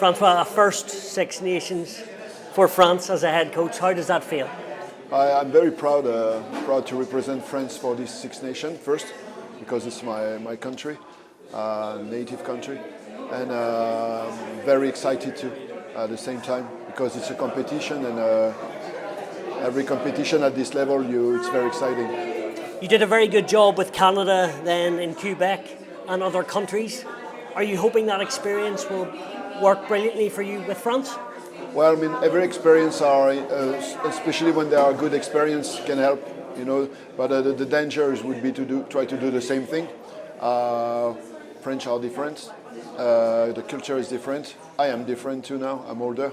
François, a first Six Nations for France as a head coach. How does that feel? I'm very proud to represent France for this Six Nations first, because it's my country, native country, and very excited too at the same time, because it's a competition, and every competition at this level, it's very exciting. You did a very good job with Canada then in Quebec and other countries. Are you hoping that experience will work brilliantly for you with France? Well, I mean, every experience especially when they are good experience, can help, But the danger would be to try to do the same thing. French are different. The culture is different. I am different too now. I'm older.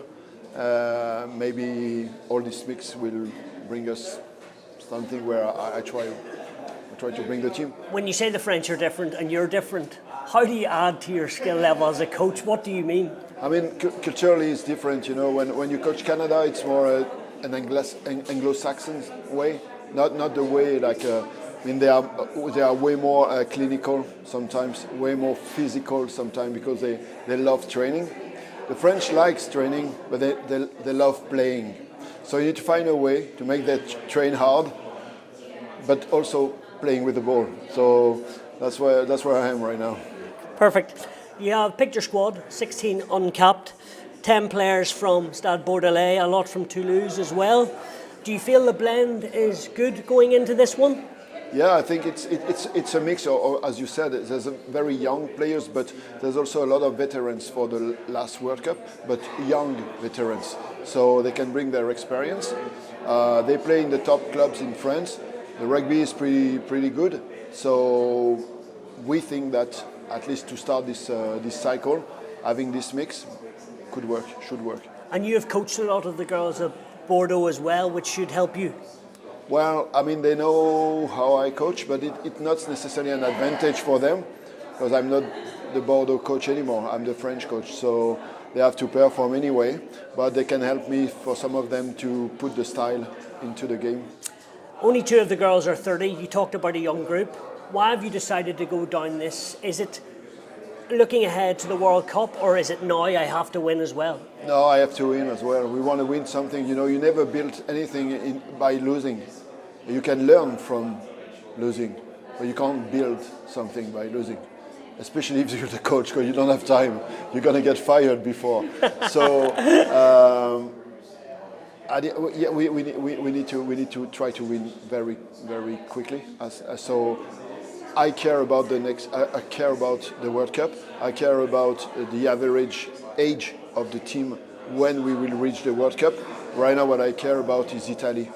Maybe all this mix will bring us something where I try to bring the team. When you say the French are different and you're different, how do you add to your skill level as a coach? What do you mean? I mean, culturally it's different. When you coach Canada, it's more an Anglo-Saxon way, not the way like. They are way more clinical sometimes, way more physical sometimes, because they love training. The French likes training, but they love playing. So you need to find a way to make that train hard, but also playing with the ball. So that's where I am right now. Perfect. You have picked your squad, 16 uncapped, 10 players from Stade Bordeaux, a lot from Toulouse as well. Do you feel the blend is good going into this one? Yeah, I think it's a mix. Or as you said, there's very young players, but there's also a lot of veterans for the last World Cup, but young veterans, so they can bring their experience. They play in the top clubs in France. The rugby is pretty good, so we think that at least to start this cycle, having this mix should work. And you have coached a lot of the girls at Bordeaux as well, which should help you. Well, I mean, they know how I coach, but it's not necessarily an advantage for them, because I'm not the Bordeaux coach anymore. I'm the French coach, so they have to perform anyway. But they can help me, for some of them, to put the style into the game. Only 2 of the girls are 30. You talked about a young group. Why have you decided to go down this? Is it looking ahead to the World Cup, or is it now I have to win as well? No, I have to win as well. We want to win something. You never build anything by losing. You can learn from losing, but you can't build something by losing, especially if you're the coach, because you don't have time. You're going to get fired before. So we need to try to win very, very quickly. So I care about I care about the World Cup. I care about the average age of the team when we will reach the World Cup. Right now, what I care about is Italy.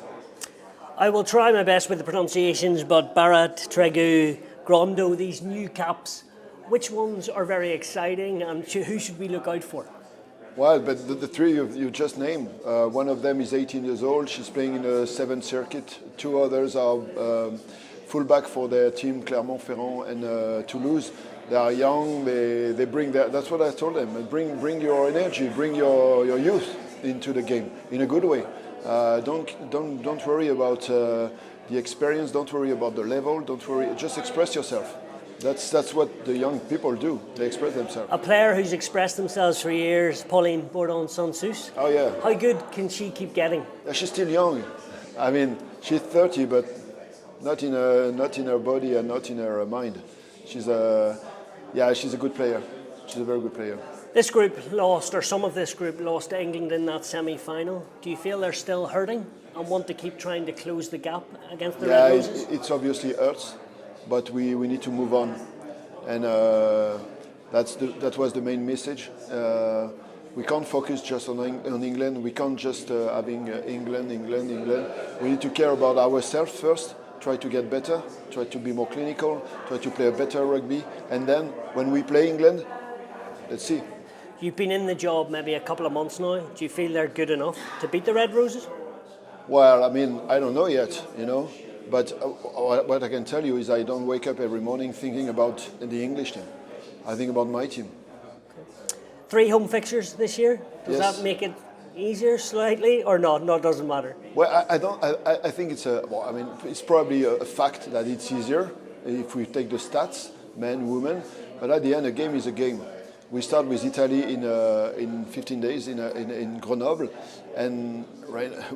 I will try my best with the pronunciations, but Barat, Tregu, Grondo, these new caps, which ones are very exciting, and who should we look out for? Well, but the 3 you just named, one of them is 18 years old. She's playing in the 7th circuit. 2 others are fullback for their team, Clermont-Ferrand and Toulouse. They are young. They bring that's what I told them. Bring your energy, bring your youth into the game in a good way. Don't worry about the experience. Don't worry about the level. Don't worry. Just express yourself. That's what the young people do. They express themselves. A player who's expressed themselves for years, Pauline Bourdon-Sansus. Oh yeah. How good can she keep getting? She's still young. I mean, she's 30, but not in her body and not in her mind. She's a good player. She's a very good player. This group lost, or some of this group lost to England in that semi-final. Do you feel they're still hurting and want to keep trying to close the gap against the Red Roses? It's obviously hurts, but we need to move on, and that was the main message. We can't focus just on England. We can't just having England. We need to care about ourselves first. Try to get better. Try to be more clinical. Try to play a better rugby, and then when we play England, let's see. You've been in the job maybe a couple of months now. Do you feel they're good enough to beat the Red Roses? Well, I mean, I don't know yet, But what I can tell you is I don't wake up every morning thinking about the English team. I think about my team. 3 home fixtures this year. Does Yes. that make it easier slightly, or not? No, it doesn't matter. Well, I think it's probably a fact that it's easier if we take the stats, men, women. But at the end, a game is a game. We start with Italy in 15 days in Grenoble, and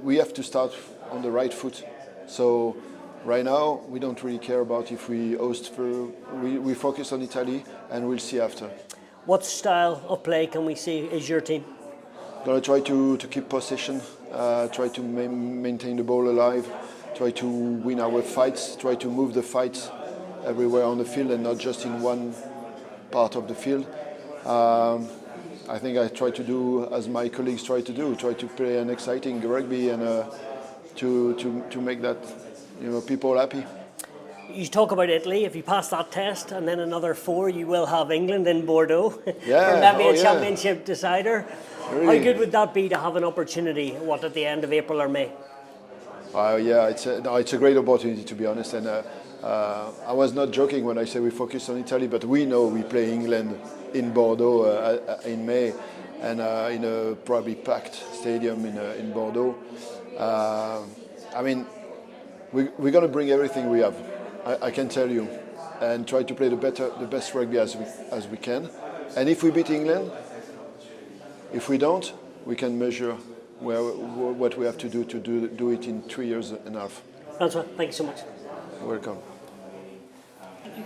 we have to start on the right foot. So right now we don't really care about if we host. We focus on Italy, and we'll see after. What style of play can we see is your team? Gonna try to keep possession, try to maintain the ball alive, try to win our fights, try to move the fights everywhere on the field and not just in one part of the field. I think I try to do as my colleagues try to do, try to play an exciting rugby and to make that people happy. You talk about Italy. If you pass that test and then another 4, you will have England in Bordeaux for maybe a championship decider. Really? How good would that be to have an opportunity, at the end of April or May? It's a great opportunity, to be honest. And I was not joking when I say we focus on Italy, but we know we play England in Bordeaux in May, and in a probably packed stadium in Bordeaux. I mean, we're going to bring everything we have. I can tell you, and try to play the best rugby as we can. And if we beat England, if we don't, we can measure what we have to do it in 3 years and a half. François, thank you so much. Welcome. Thank you.